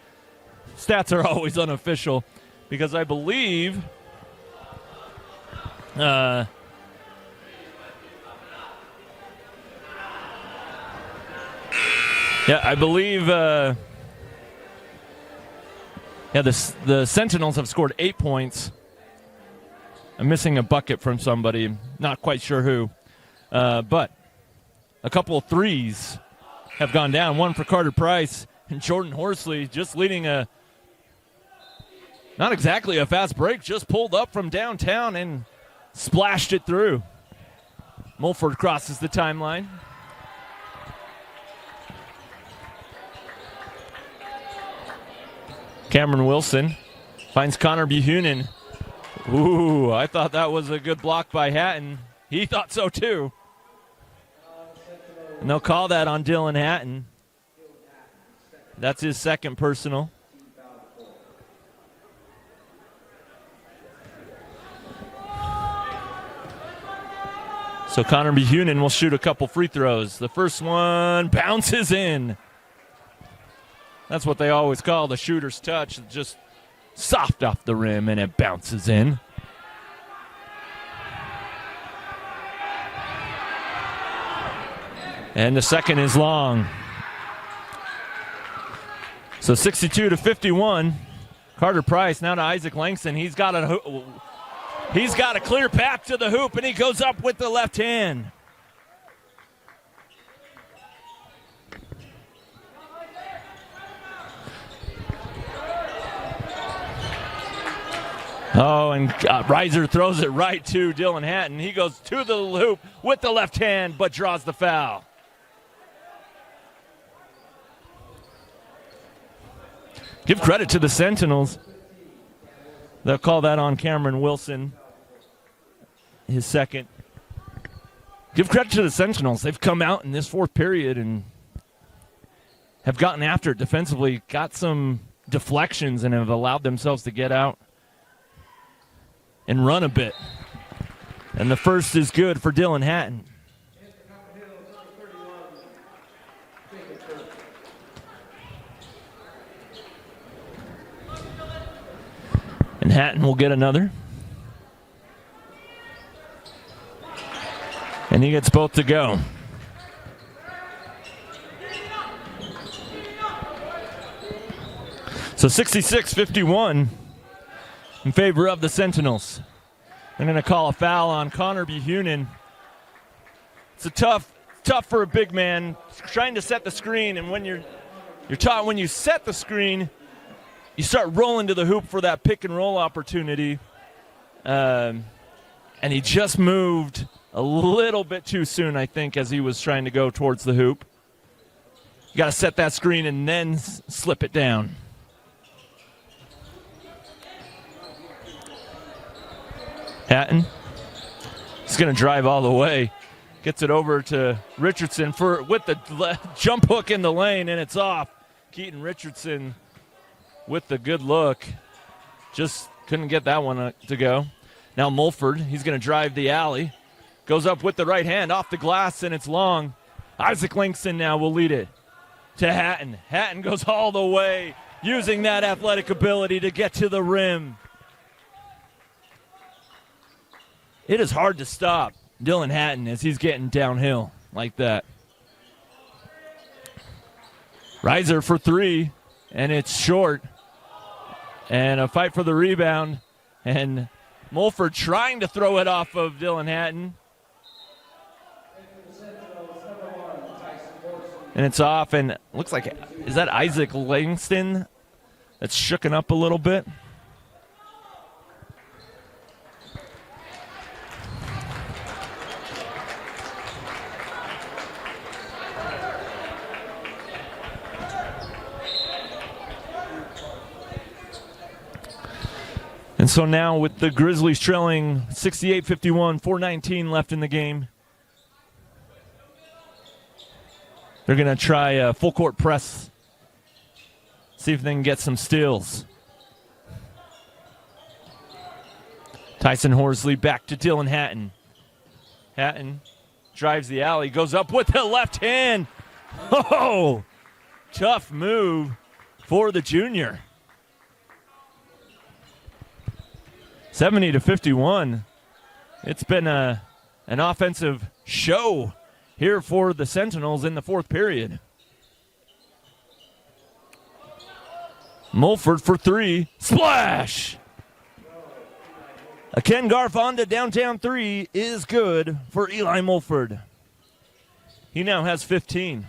stats are always unofficial, because I believe I believe the Sentinels have scored 8 points. I'm missing a bucket from somebody. Not quite sure who. But a couple of threes have gone down. One for Carter Price, and Jordan Horsley just leading not exactly a fast break, just pulled up from downtown and splashed it through. Mulford crosses the timeline. Cameron Wilson finds Connor Buhunen. Ooh, I thought that was a good block by Hatton. He thought so too. And they'll call that on Dylan Hatton. That's his second personal. So Connor Buhunen will shoot a couple free throws. The first one bounces in. That's what they always call the shooter's touch. Just soft off the rim and it bounces in. And the second is long. So 62-51. Carter Price now to Isaac Langston. He's got a clear path to the hoop, and he goes up with the left hand. Oh, and Reiser throws it right to Dylan Hatton. He goes to the hoop with the left hand, but draws the foul. Give credit to the Sentinels. They'll call that on Cameron Wilson, his second. Give credit to the Sentinels. They've come out in this fourth period and have gotten after it defensively, got some deflections, and have allowed themselves to get out and run a bit. And the first is good for Dylan Hatton. And Hatton will get another. And he gets both to go. So 66-51 in favor of the Sentinels. They're going to call a foul on Connor Buhunen. It's a tough for a big man trying to set the screen, and when you're taught when you set the screen, you start rolling to the hoop for that pick and roll opportunity. And he just moved a little bit too soon, I think, as he was trying to go towards the hoop. You got to set that screen and then slip it down. Hatton, he's going to drive all the way. Gets it over to Richardson with the jump hook in the lane, and it's off. Keaton Richardson with the good look. Just couldn't get that one to go. Now Mulford, he's going to drive the alley. Goes up with the right hand off the glass, and it's long. Isaac Langston now will lead it to Hatton. Hatton goes all the way, using that athletic ability to get to the rim. It is hard to stop Dylan Hatton as he's getting downhill like that. Reiser for three, and it's short. And a fight for the rebound. And Mulford trying to throw it off of Dylan Hatton. And it's off, and looks like, is that Isaac Langston that's shooken up a little bit? And so now with the Grizzlies trailing 68-51, 4:19 left in the game, they're going to try a full court press, see if they can get some steals. Tyson Horsley back to Dylan Hatton. Hatton drives the alley, goes up with the left hand. Oh, tough move for the junior. 70-51. It's been an offensive show here for the Sentinels in the fourth period. Mulford for three. Splash! A Ken Garfonda downtown three is good for Eli Mulford. He now has 15.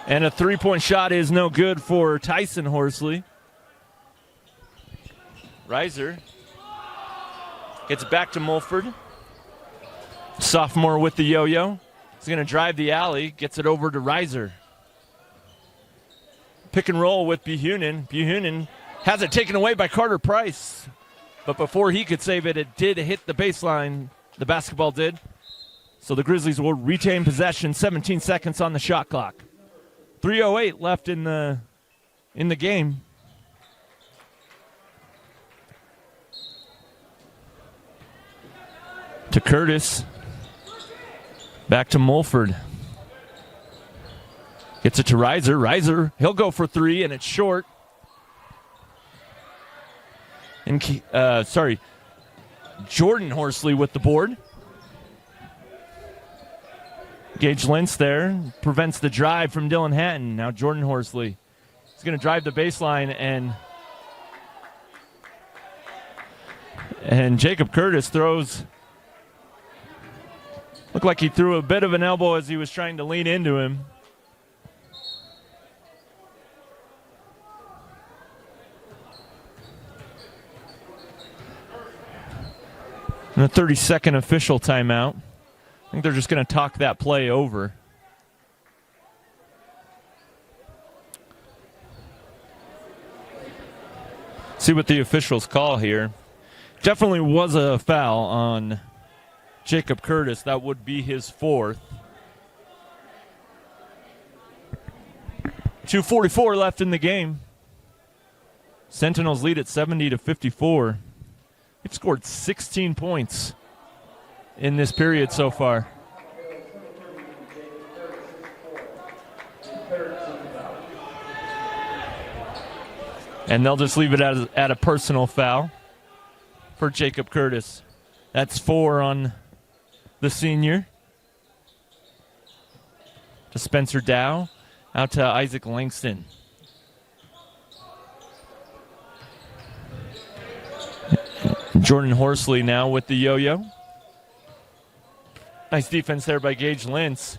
And a three-point shot is no good for Tyson Horsley. Reiser gets it back to Mulford. Sophomore with the yo-yo. He's going to drive the alley, gets it over to Reiser. Pick and roll with Buhunen. Buhunen has it taken away by Carter Price. But before he could save it, it did hit the baseline. The basketball did. So the Grizzlies will retain possession. 17 seconds on the shot clock. 3:08 left in the game. To Curtis. Back to Mulford. Gets it to Reiser. Reiser, he'll go for three, and it's short. And Jordan Horsley with the board. Gage Lentz there prevents the drive from Dylan Hatton. Now Jordan Horsley is going to drive the baseline, and Jacob Curtis throws. Looked like he threw a bit of an elbow as he was trying to lean into him. And a 30-second official timeout. I think they're just going to talk that play over. See what the officials call here. Definitely was a foul on Jacob Curtis. That would be his fourth. 2:44 left in the game. Sentinels lead at 70-54. They've scored 16 points in this period so far. And they'll just leave it at a personal foul for Jacob Curtis. That's 4 on the senior. To Spencer Dow. Out to Isaac Langston. Jordan Horsley now with the yo-yo. Nice defense there by Gage Lentz.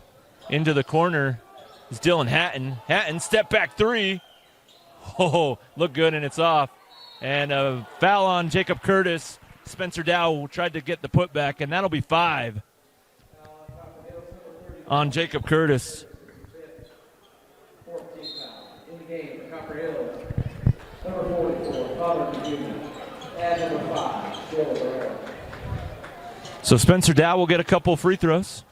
Into the corner is Dylan Hatton. Hatton, step back three. Oh, look good, and it's off. And a foul on Jacob Curtis. Spencer Dow tried to get the putback, and that'll be 5 on Jacob Curtis. 14th foul in the game for Copper Hills. Number 44, Father Jr. And number 5, Joel Barrera. So Spencer Dow will get a couple free throws.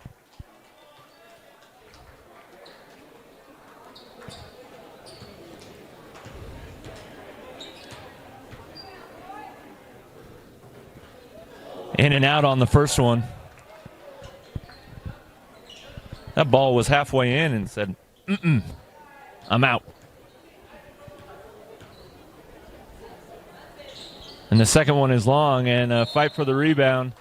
In and out on the first one. That ball was halfway in and said, I'm out. And the second one is long, and a fight for the rebound.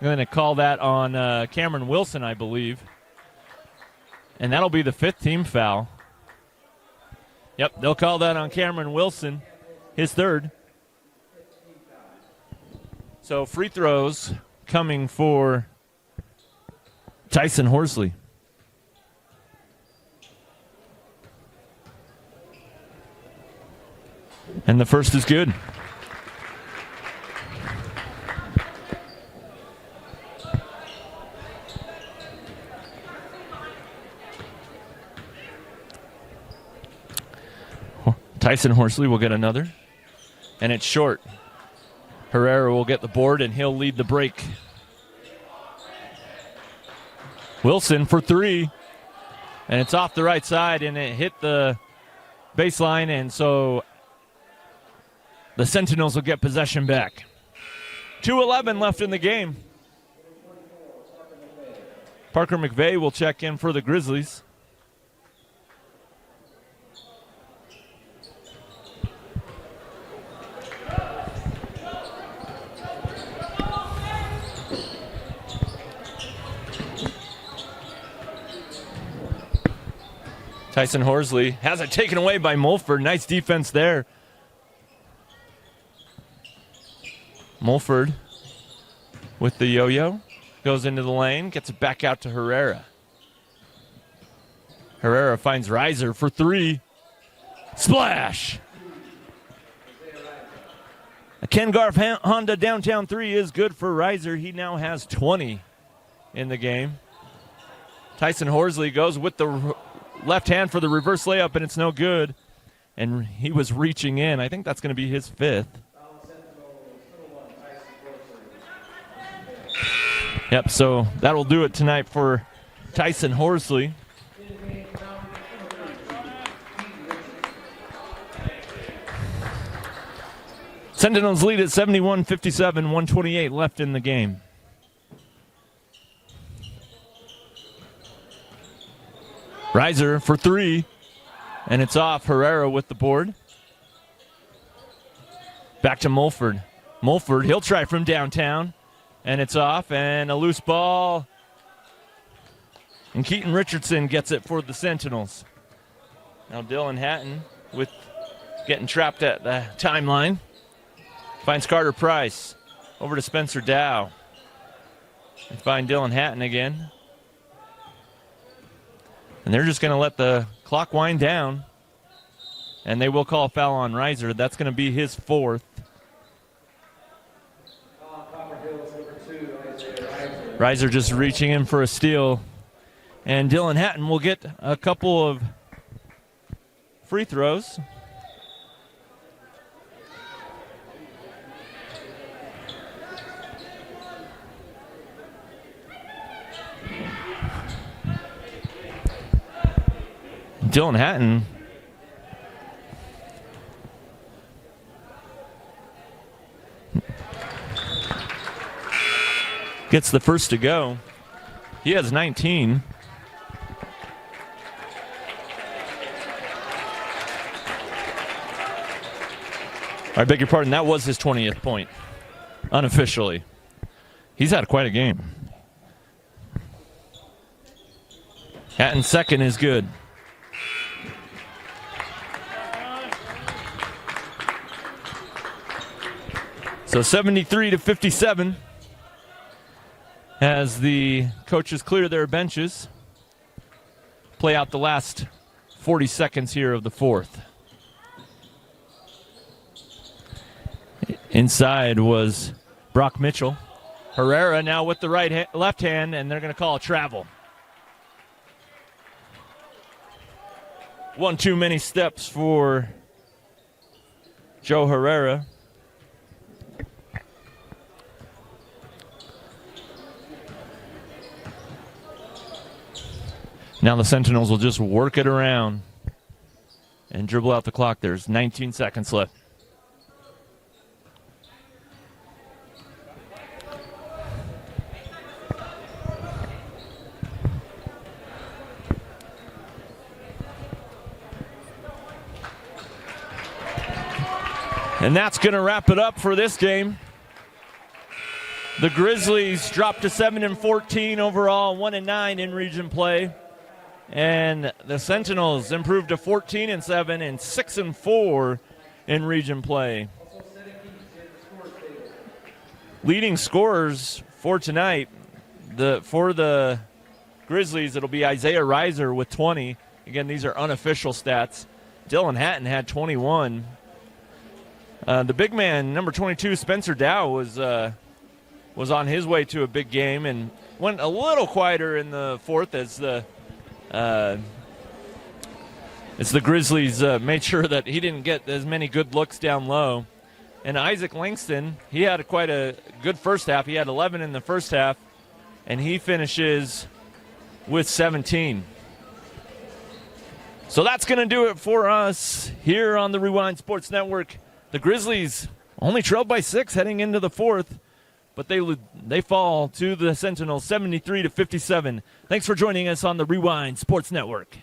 I'm going to call that on Cameron Wilson, I believe. And that'll be the 5th team foul. Yep, they'll call that on Cameron Wilson, his 3rd. So free throws coming for Tyson Horsley. And the first is good. Tyson Horsley will get another, and it's short. Herrera will get the board, and he'll lead the break. Wilson for three, and it's off the right side, and it hit the baseline, and so the Sentinels will get possession back. 2:11 left in the game. Parker McVeigh will check in for the Grizzlies. Tyson Horsley has it taken away by Mulford. Nice defense there. Mulford with the yo-yo. Goes into the lane, gets it back out to Herrera. Herrera finds Reiser for three. Splash! A Ken Garf Honda downtown three is good for Reiser. He now has 20 in the game. Tyson Horsley goes with the left hand for the reverse layup, and it's no good. And he was reaching in. I think that's going to be his fifth. Yep, so that'll do it tonight for Tyson Horsley. Sentinels lead at 71-57, 128 left in the game. Reiser for three, and it's off. Herrera with the board. Back to Mulford. Mulford, he'll try from downtown, and it's off, and a loose ball. And Keaton Richardson gets it for the Sentinels. Now Dylan Hatton with getting trapped at the timeline. Finds Carter Price. Over to Spencer Dow. And find Dylan Hatton again. And they're just going to let the clock wind down. And they will call a foul on Reiser. That's going to be his fourth. Copper Hills, number 2, Reiser. Reiser just reaching in for a steal. And Dylan Hatton will get a couple of free throws. Dylan Hatton gets the first to go. He has 19. I beg your pardon, that was his 20th point, unofficially. He's had quite a game. Hatton's second is good. So 73-57 as the coaches clear their benches. Play out the last 40 seconds here of the fourth. Inside was Brock Mitchell. Herrera now with the left hand, and they're going to call a travel. One too many steps for Joe Herrera. Now the Sentinels will just work it around and dribble out the clock. There's 19 seconds left. And that's going to wrap it up for this game. The Grizzlies dropped to 7-14 overall, 1-9 in region play. And the Sentinels improved to 14-7 and 6-4 in region play. Leading scorers for tonight, for the Grizzlies, it'll be Isaiah Reiser with 20. Again, these are unofficial stats. Dylan Hatton had 21. The big man, number 22, Spencer Dow, was on his way to a big game and went a little quieter in the fourth as the As the Grizzlies made sure that he didn't get as many good looks down low. And Isaac Langston, he had quite a good first half. He had 11 in the first half, and he finishes with 17. So that's going to do it for us here on the Rewind Sports Network. The Grizzlies only trailed by 6 heading into the fourth, but they fall to the Sentinels 73-57. Thanks for joining us on the Rewind Sports Network.